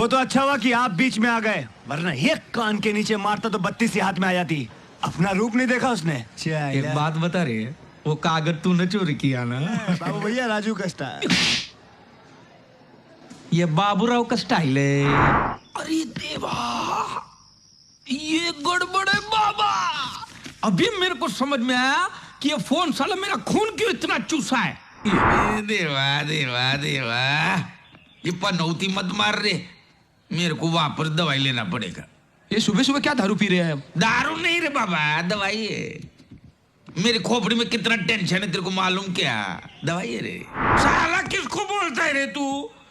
वो तो अच्छा हुआ कि आप बीच में आ गए, वरना एक कान के नीचे मारता तो 32 हाथ में आ जाती। अपना रूप नहीं देखा उसने। एक बात बता रहे, वो कागज तूने चोरी किया ना? बाबू भैया राजू का स्टाइल। ये बाबूराव का स्टाइल है। अरे देवा, ये गड़बड़ है बाबा। अभी मेरे को समझ में आया कि ये फोन साला मेरा खून क्यों इतना चूसा है। देवा देवा देवा, ये पनौती मत मार रे, मेरे को वापस दवाई लेना पड़ेगा। ये सुबह सुबह क्या दारू पी रहे हैं? दारू नहीं रे बाबा, दवाई है। मेरी खोपड़ी में कितना टेंशन है तेरे को मालूम क्या? दवाई है रे। साला किसको बोलता है रे तू?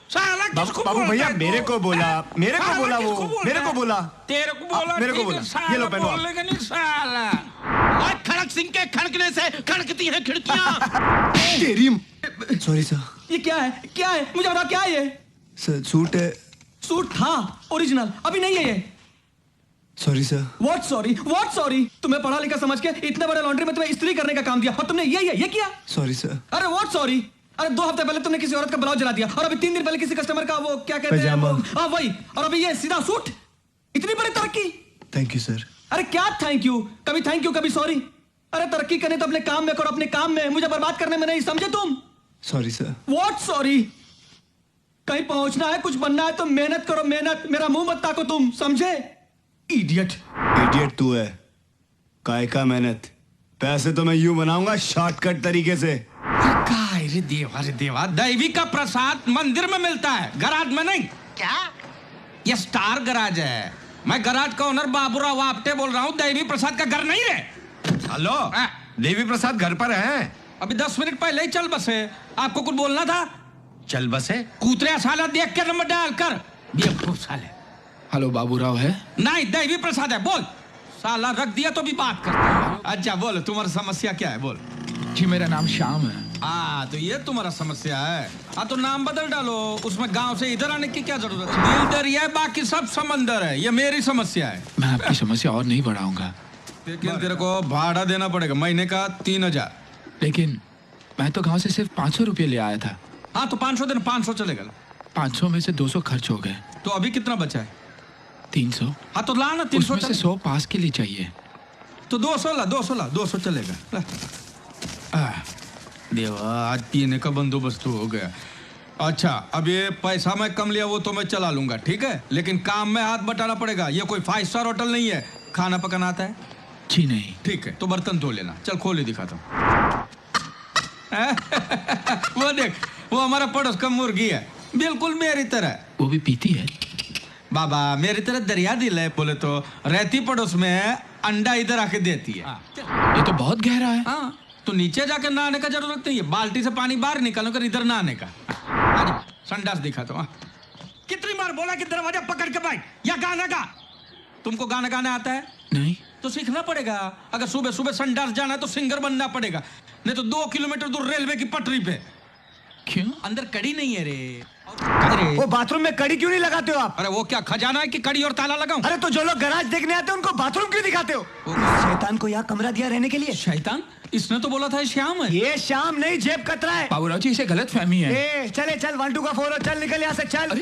साला किसको बाबू बोलता भैया है मेरे तू? को बोला, मेरे को बोला, वो मेरे को बोला, तेरे को बोला, मेरे को बोला। ये लो पहनो आप। बोलेगा नहीं साला। और खड़क सिंह के खड़कने से खड़कती हैं खिड़कियां। तेरी सॉरी सर। ये क्या है? क्या है? मुझे बताओ क्या है ये? सर सूट है। सूट था ओरिजिनल, अभी नहीं है ये। Sorry sir. What sorry? What sorry? तुम्हें पढ़ा लिखा समझ के इतने बड़े लॉन्ड्री में तुम्हें इस्त्री करने का काम दिया और तुमने ये किया? Sorry sir. अरे व्हाट सॉरी? अरे 2 हफ्ते पहले तुमने किसी औरत का ब्लाउज जला दिया और अभी 3 दिन पहले किसी कस्टमर का वो क्या कहते हैं, हाँ वही, और अभी ये सीधा सूट। इतनी बड़ी तरक्की। Thank you sir. अरे क्या थैंक यू? कभी थैंक यू कभी सॉरी। अरे तरक्की करने तो अपने काम में करो, अपने काम में, मुझे बर्बाद करने में नहीं, समझे तुम? Sorry sir. What sorry? कहीं पहुंचना है, कुछ बनना है तो मेहनत करो, मेहनत। मेरा मुंह मत ताको तुम, समझे? इडियट। इडियट तू है, काय का मेहनत। पैसे तो मैं यूं बनाऊंगा शॉर्टकट तरीके से। रे देवा, दैवी का प्रसाद मंदिर में मिलता है, गराज में नहीं। क्या? ये स्टार गराज है। मैं गराज का ओनर बाबूराव आपटे बोल रहा हूँ, दैवी प्रसाद का घर नहीं है। हेलो, देवी प्रसाद घर पर है? अभी 10 मिनट पहले ही चल बसे। आपको कुछ बोलना था? चल बसे? कूतरे साला देख के नंबर डाल कर। बेवकूफ साले। हेलो बाबूराव है? नहीं, दैवी प्रसाद है। बोल। साला रख दिया तो भी बात करता है। अच्छा बोलो, तुम्हारी समस्या क्या है? बोल। जी मेरा नाम श्याम है। हाँ तो ये तुम्हारा समस्या है। हाँ तो नाम बदल डालो, उसमें गांव से इधर आने की क्या जरूरत है? दिल दरिया है, बाकी सब समंदर है। ये मेरी समस्या है। मैं आपकी समस्या और नहीं बढ़ाऊंगा, लेकिन तेरे को भाड़ा देना पड़ेगा महीने का 3000। लेकिन मैं तो गांव से सिर्फ 500 रुपये ले आया था। हाँ तो 500 दिन, 500 चलेगा। 500 में से 200 खर्च हो गए। तो अभी कितना बचा है? 300। हाँ तो ला ना 300। उसमें से 100 पास के लिए चाहिए। तो 200 ला, 200 चलेगा। ला। देवा, आज पीने का बंदोबस्त हो गया। अच्छा, अब ये पैसा मैं कम लिया वो तो मैं चला लूंगा, ठीक है, लेकिन काम में हाथ बटाना पड़ेगा। ये कोई 5 स्टार होटल नहीं है। खाना पकाना आता है? जी नहीं। ठीक है, तो बर्तन धो लेना। चल खोल दिखाता हूँ। वो देख, वो हमारा पड़ोस का मुर्गी है, बिल्कुल मेरी तरह। वो भी पीती है? बाबा मेरी तरह दरिया दिल है। बोले तो रहती पड़ोस में है, अंडा इधर आके देती है। ये तो बहुत गहरा है। हाँ तो नीचे जाकर नहाने का जरूरत नहीं है, बाल्टी से पानी बाहर निकालो कर इधर नहाने का। संडास दिखाता हूँ। कितनी बार बोला कि दरवाजा पकड़ के बैठ या गाना गा। तुमको गाना गाना आता है? नहीं। तो सीखना पड़ेगा। अगर सुबह सुबह संडास जाना है तो सिंगर बनना पड़ेगा, नहीं तो 2 किलोमीटर दूर रेलवे की पटरी पे। क्यों? अंदर कड़ी नहीं है रे। अरे वो बाथरूम में कड़ी क्यों नहीं लगाते हो आप? अरे वो क्या खजाना है कि कड़ी और ताला लगाऊं? अरे तो जो लोग गराज देखने आते हैं उनको बाथरूम क्यों दिखाते हो? शैतान को यहाँ कमरा दिया रहने के लिए। शैतान? इसने तो बोला था श्याम है। ये शाम नहीं, जेब कतरा है। बाबूराव जी इसे गलत फहमी है। चले चल, 1 2 का 4 चल, निकल यहाँ से चल।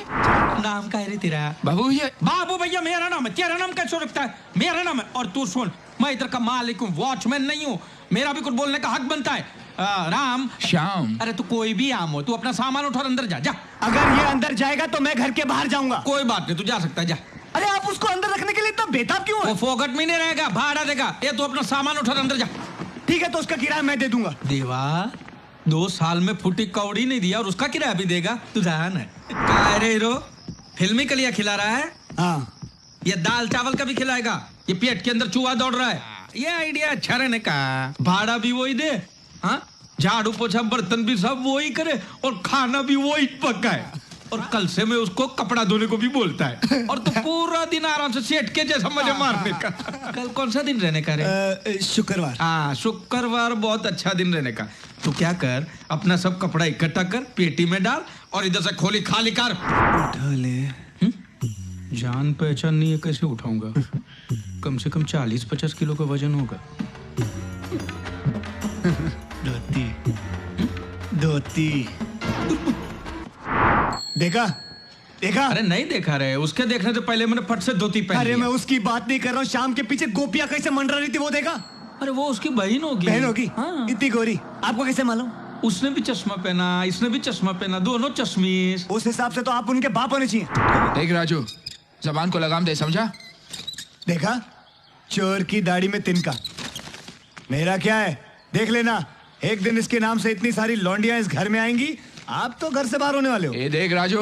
नाम का है रे तेरा? बाबू ये बाबू भैया मेरा नाम है, तेरा नाम कैसे रखता है? मेरा नाम है। और तू सुन, मैं इधर का मालिक हूँ, वॉचमैन नहीं हूँ। मेरा भी कुछ बोलने का हक बनता है। राम। श्याम। अरे तू कोई भी आम हो, तू अपना सामान उठा अंदर जा। जा। अगर ये अंदर जाएगा तो मैं घर के बाहर जाऊंगा। कोई बात नहीं, तू जा सकता है, जा। अरे आप उसको अंदर रखने के लिए इतना बेताब क्यों वो है? फोकट में नहीं रहेगा, भाड़ा देगा। ये तू अपना सामान उठा अंदर जा। ठीक है तो उसका किराया मैं दे दूंगा। देवा, 2 साल में फुटी कौड़ी नहीं दिया और उसका किराया भी देगा? तू जान है क्या रे हीरो? फिल्मी कलिया खिला रहा है? हाँ। ये दाल चावल का भी खिलाएगा? ये पेट के अंदर चूहा दौड़ रहा है? ये आइडिया अच्छा रहने का। भाड़ा भी वही दे, हाँ, झाड़ू पोछा बर्तन भी सब वही करे और खाना भी वही पकाए। और कल से मैं उसको कपड़ा धोने को भी बोलता है। और तो पूरा दिन आराम से सेठ के जैसा मजे मारने का। कल कौन सा दिन रहने का रे? शुक्रवार। हाँ शुक्रवार बहुत अच्छा दिन रहने का। तो क्या कर, अपना सब कपड़ा इकट्ठा कर, पेटी में डाल और इधर से खोली खाली कर। उठा ले। जान पहचान नहीं है, कैसे उठाऊंगा? कम से कम 40-50 किलो का वजन होगा। धोती। देखा, देखा? अरे नहीं देखा रे, उसके देखने से पहले मैंने फट से धोती पहन अरे लिया। मैं उसकी बात नहीं कर रहा हूँ, शाम के पीछे गोपियां कैसे मंडरा रही थी वो देखा? अरे वो उसकी बहन होगी। बहन होगी? हाँ। इतनी गोरी, आपको कैसे मालूम? उसने भी चश्मा पहना, इसने भी चश्मा पहना, दोनों चश्मीश। उस हिसाब से तो आप उनके बाप होने चाहिए। देख राजू, जबान को लगाम दे, समझा? देखा, चोर की दाढ़ी में तिनका। मेरा क्या है, देख लेना, एक दिन इसके नाम से इतनी सारी लौंडियां इस घर में आएंगी, आप तो घर से बाहर होने वाले हो। ये देख राजू,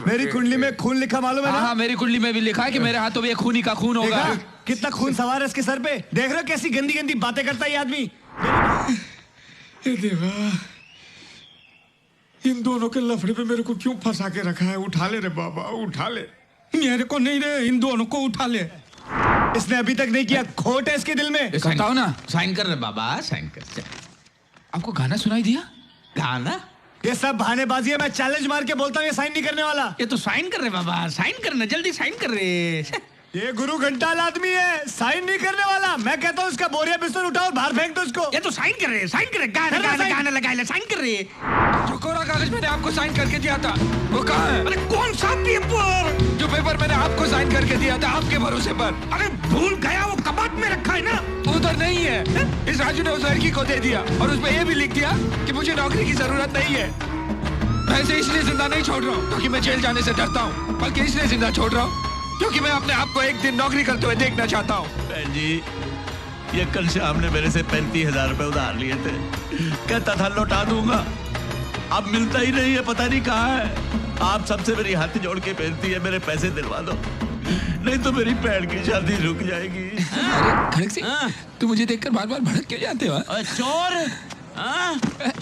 मेरी कुंडली में खून लिखा मालूम है ना? हाँ, मेरी कुंडली में भी लिखा है कि मेरे हाथों में खूनी का खून होगा। देखा कितना खून सवार है इसके सर पे? देख रहे हो कैसी गंदी गंदी बातें करता है ये आदमी? देवा, इन दोनों के लफड़े पे मेरे को क्यों फंसा के रखा है? उठा ले रे बाबा, उठा ले। मेरे को नहीं रे, इन दोनों को उठा ले। इसने अभी तक नहीं किया, खोट है इसके दिल में। करता हूँ ना। साइन कर रे बाबा, साइन कर। आपको गाना सुनाई दिया? गाना? ये सब बहानेबाजी है, मैं चैलेंज मार के बोलता हूँ ये साइन नहीं करने वाला। ये तो साइन कर रहे बाबा, साइन करना, जल्दी साइन कर रहे। ये गुरु घंटाल आदमी है, साइन नहीं करने वाला। मैं कहता हूँ इसका बोरिया बिस्तर उठाओ और बाहर फेंक दो इसको। ये तो साइन कर रहे, साइन कर रहे, गाना गाना गाना लगा ले, साइन कर रहे। जो कोरा कागज मैंने आपको साइन करके दिया था, वो कहाँ है? अरे कौन सा पेपर? जो पेपर मैंने आपको साइन करके दिया था आपके भरोसे पर। अरे भूल गया, वो कबाड़ में रखा है ना। उधर नहीं है। इस राजू ने उस लड़की को दे दिया और उसमें ये भी लिख दिया कि मुझे नौकरी की जरूरत नहीं है। मैं इसे इसलिए जिंदा नहीं छोड़ रहा हूँ क्योंकि मैं जेल जाने से डरता हूँ, बल्कि इसलिए जिंदा छोड़ रहा हूँ क्योंकि मैं अपने आप को एक दिन नौकरी करते हुए देखना चाहता हूँ। बहन जी, ये कल शाम ने मेरे से 35,000 रुपए उधार लिए थे, कहता था लौटा दूंगा, अब मिलता ही नहीं है, पता नहीं कहाँ है। आप सबसे मेरी हाथ जोड़ के बेनती है, मेरे पैसे दिलवा दो, नहीं तो मेरी बहन की शादी रुक जाएगी। अरे खड़क सिंह, तू मुझे देखकर बार बार भड़क क्यों जाते हो? चोर,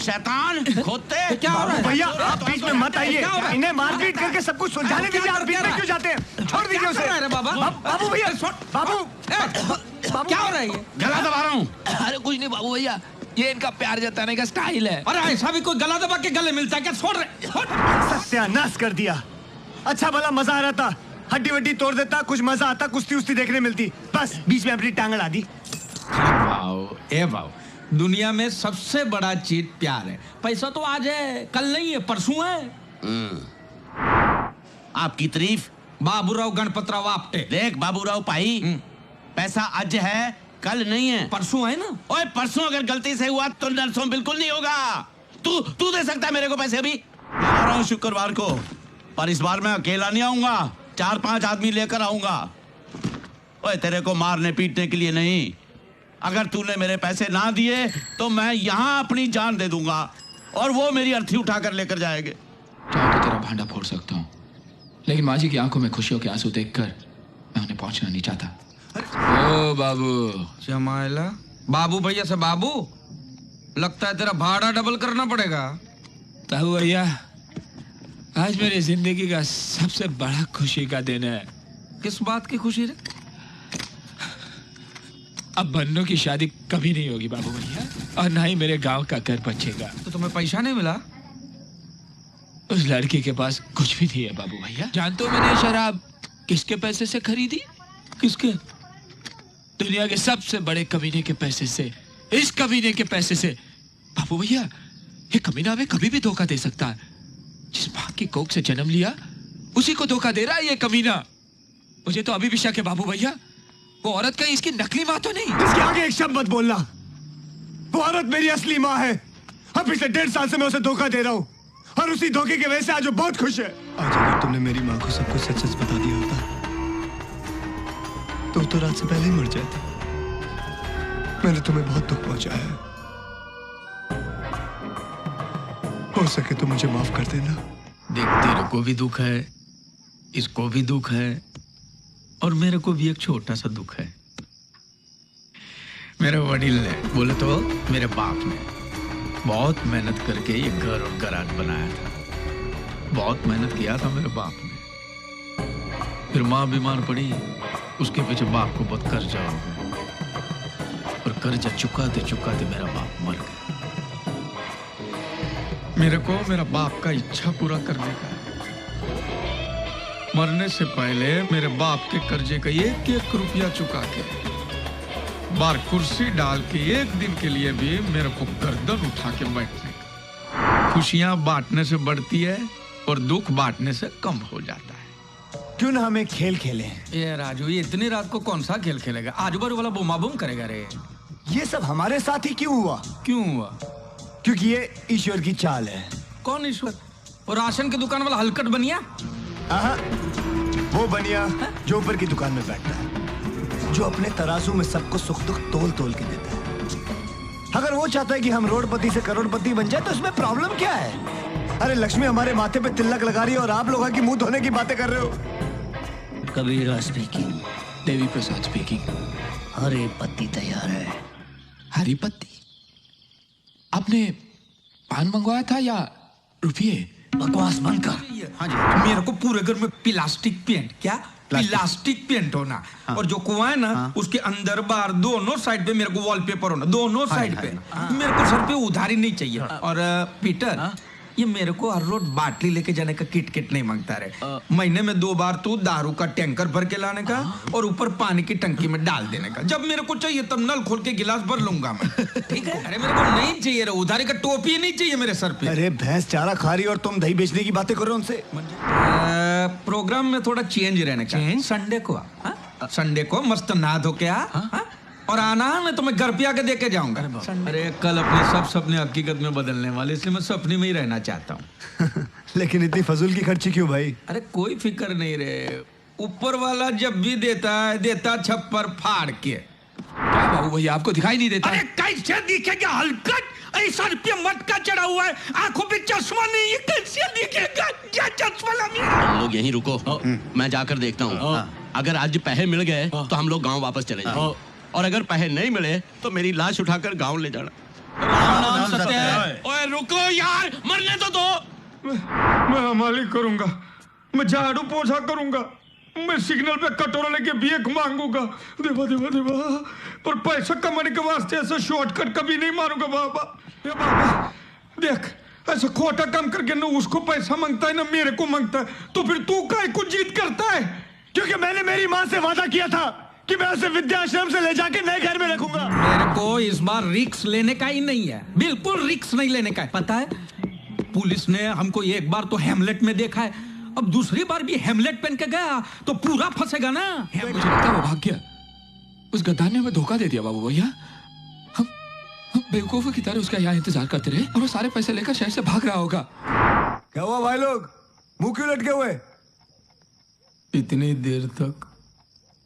शैतान, खोते, क्या हो रहा है? भैया आप बीच में मत आइए, इन्हें मारपीट करके सब कुछ सुलझाने दीजिए। आप बीच में क्यों जाते हैं? छोड़ दीजिए उसे। बाबा, बाबू भैया, बाबू क्या हो रहा है? गला दबा रहा हूँ। अरे कुछ नहीं बाबू भैया, ये इनका प्यार जताने का स्टाइल है। अरे ऐसा भी कोई गला दबा के गले मिलता है क्या? छोड़ रहे, छोड़। सत्यानाश कर दिया। अच्छा भला मजा आ रहा था, हड्डी वड्डी तोड़ देता, कुछ मजा आता, कुश्ती उस्ती देखने मिलती, बस बीच में अपनी टांग अड़ा दी। वाओ, दुनिया में सबसे बड़ा चीज प्यार है। पैसा तो आज है, कल नहीं है, परसों है। आपकी तारीफ। बाबूराव गणपतराव आपटे। देख बाबूराव भाई, पैसा आज है, कल नहीं है, परसों है ना। ओए परसों अगर गलती से हुआ तो नरसों बिल्कुल नहीं होगा। तू दे सकता है मेरे को पैसे? अभी आ रहा हूँ शुक्रवार को, पर इस बार मैं अकेला नहीं आऊंगा, 4-5 आदमी लेकर आऊंगा। ओए तेरे को मारने पीटने के लिए नहीं, अगर तूने मेरे पैसे ना दिए तो मैं यहाँ अपनी जान दे दूंगा और वो मेरी अर्थी उठाकर लेकर जाएंगे। चाहे तो तेरा भांडा फोड़ सकता हूँ, लेकिन माँ जी की आंखों में खुशियों के आंसू देखकर मैं उन्हें पहुंचना नहीं चाहता। ओ बाबू। जमाइला, बाबू भैया से बाबू, लगता है तेरा भाड़ा डबल करना पड़ेगा। बाबू भैया, आज मेरी जिंदगी का सबसे बड़ा खुशी का दिन है। किस बात की खुशी रे? अब बन्नू की शादी कभी नहीं होगी बाबू भैया, और ना ही मेरे गांव का घर बचेगा। तो तुम्हें पैसा नहीं मिला? उस लड़की के पास कुछ भी नहीं है बाबू भैया। जानते हो मैंने शराब किसके पैसे से खरीदी? किसके? दुनिया के सबसे बड़े कमीने के पैसे से, इस कमीने के पैसे से। बाबू भैया, ये कमीना हमें कभी भी धोखा दे सकता है। जिस मां की कोख से जन्म लिया उसी को धोखा दे रहा है ये कमीना। मुझे तो अभी भी शक है बाबू भैया, वो औरत कहीं इसकी नकली माँ तो नहीं? इसके आगे एक शब्द मत बोलना, वो औरत मेरी असली माँ है। अब पिछले 1.5 साल से मैं उसे धोखा दे रहा हूँ और उसी धोखे की वजह से आज वो बहुत खुश है। आज अगर तुमने मेरी माँ को सब कुछ सच सच बता दिया होता तो रात से पहले ही मर जाती। मैंने तुम्हें बहुत दुख पहुंचाया है, हो सके तो मुझे माफ कर देना। देख, तेरे को भी दुख है, इसको भी दुख है, और मेरे को भी एक छोटा सा दुख है। मेरे वडील ने, बोले तो मेरे बाप ने, बहुत मेहनत करके ये घर और गराज बनाया था। बहुत मेहनत किया था मेरे बाप ने। फिर माँ बीमार पड़ी, उसके पीछे बाप को बहुत कर्जा हो गया, और कर्जा चुकाते चुकाते मेरा बाप मर गया। मेरे को मेरा बाप का इच्छा पूरा करने का है। मरने से पहले मेरे बाप के कर्जे का 1-1 रुपया चुका के, बार कुर्सी डाल के एक दिन के लिए भी मेरे को गर्दन उठा के बैठने का। खुशियां बांटने से बढ़ती है और दुख बांटने से कम हो जाता है। क्यों ना हम एक खेल खेलें? ये राजू, ये इतनी रात को कौन सा खेल खेलेगा? आजू बाजू वाला बुमा बुम करेगा रे। ये सब हमारे साथ ही क्यों हुआ? क्यों हुआ? क्योंकि ये ईश्वर की चाल है। कौन ईश्वर? और राशन की दुकान वाला हलकट बनिया? आहा, वो बनिया जो ऊपर की दुकान में बैठता है, जो अपने तराजू में सबको सुख दुख तोल तोल के देता है। अगर वो चाहता है कि हम रोडपति से करोड़पति बन जाए तो इसमें प्रॉब्लम क्या है? अरे लक्ष्मी हमारे माथे पे तिलक लगा रही है और आप लोग की मुंह धोने की बातें कर रहे हो। कबीरा स्पीकिंग। देवी प्रसाद स्पीकिंग। हरे पत्ती तैयार है। हरी पत्ती? आपने पान मंगवाया था या रुपये? बकवास बंद कर। हाँ जी, मेरे को पूरे घर में प्लास्टिक पेंट, क्या प्लास्टिक पेंट होना, और जो कुआं है ना उसके अंदर बाहर दोनों साइड पे मेरे को वॉलपेपर होना, दोनों साइड पे। मेरे को सर पे उधारी नहीं चाहिए। और पीटर, ये मेरे को हर रोज बाटली लेके जाने का किट नहीं मांगता रे। महीने में 2 बार तू दारू का टैंकर भर के लाने का और ऊपर पानी की टंकी में डाल देने का। जब मेरे को चाहिए तब नल खोल के गिलास भर लूंगा मैं, ठीक है? अरे मेरे को नहीं चाहिए रे उधारी का, टोपी नहीं चाहिए मेरे सर पे। अरे भैंस चारा खा रही और तुम दही बेचने की बातें करो उनसे। प्रोग्राम में थोड़ा चेंज रहने का। संडे को संडे को मस्त नहा धो के और आना, मैं तुम्हें घर पे आके देके जाऊंगा। अरे कल अपने सब सपने हकीकत में बदलने वाले, इसलिए मैं सपने में ही रहना चाहता हूँ। लेकिन इतनी फजूल की खर्ची क्यों भाई? अरे कोई फिक्र नहीं रे, ऊपर वाला जब भी देता है देता छप्पर फाड़ के। क्या बाबू भैया, आपको दिखाई नहीं देता? अरे कैसे दिखेगा हलकट? ऐसा पे मटका चढ़ा हुआ है, आंखों पे चश्मा नहीं है, कैसे दिखेगा? क्या चश्मा लगा? हम लोग यहीं रुको, मैं जाकर देखता हूँ। अगर आज पैसे मिल गए तो हम लोग गांव वापस चले जाएंगे, और अगर पैसे नहीं मिले तो मेरी लाश उठाकर गांव ले जाना। राम सत्य। ओए रुको यार, मरने तो दो। मैं मालिक करूंगा, मैं झाड़ू पोछा करूंगा, मैं सिग्नल पे कटोरा लेके भीख मांगूंगा। देवा देवा देवा, पर पैसा कमाने के वास्ते ऐसा शॉर्टकट कभी नहीं मारूंगा बाबा। ये बाबा देख, ऐसा खोटा काम करके ना उसको पैसा मांगता है ना मेरे को मांगता है, तो फिर तू काहे को जीत करता है? क्योंकि मैंने मेरी माँ से वादा किया था कि मैं उसे वृद्धाश्रम से ले जाके नए घर में रखूंगा। मेरे को इस बार रिक्स लेने का ही नहीं है, बिल्कुल रिक्स नहीं लेने का है। पता है, पुलिस ने हमको एक बार तो हेमलेट में देखा है, अब दूसरी बार भी हेमलेट पहन के गया तो पूरा फंसेगा ना। मुझे लगता है वो भाग गया। उस गद्दार ने हमें धोखा दे दिया बाबू भैया। हम बेवकूफों की तरह उसका यहाँ इंतजार करते रहे और वो सारे पैसे लेकर शहर से भाग रहा होगा। क्या हुआ भाई लोग, मुंह क्यों लटके हुए? इतनी देर तक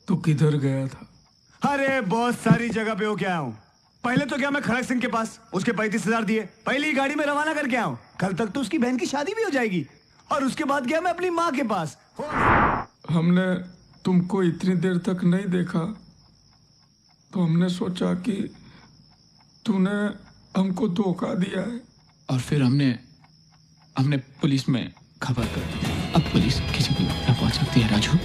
तू किधर गया था? अरे बहुत सारी जगह पे हो के आया हूँ। पहले तो क्या मैं खड़क सिंह के पास, उसके 35,000 दिए, पहली गाड़ी में रवाना करके आया हूँ। कल तक तो उसकी बहन की शादी भी हो जाएगी, और उसके बाद गया मैं अपनी माँ के पास। हमने तुमको इतनी देर तक नहीं देखा तो हमने सोचा कि तूने हमको धोखा दिया है, और फिर हमने पुलिस में खबर कर दी। अब पुलिस किसी को न पहुंच सकती है। राजू,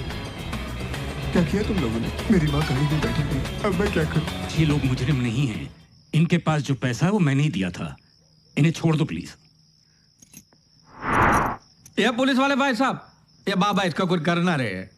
क्या किया तुम लोगों ने? मेरी माँ गाड़ी में बैठी थी, अब मैं क्या करूं? ये लोग मुजरिम नहीं हैं। इनके पास जो पैसा है वो मैंने ही दिया था। इन्हें छोड़ दो प्लीज। ये पुलिस वाले भाई साहब, ये बाबा इसका कुछ करना रहे।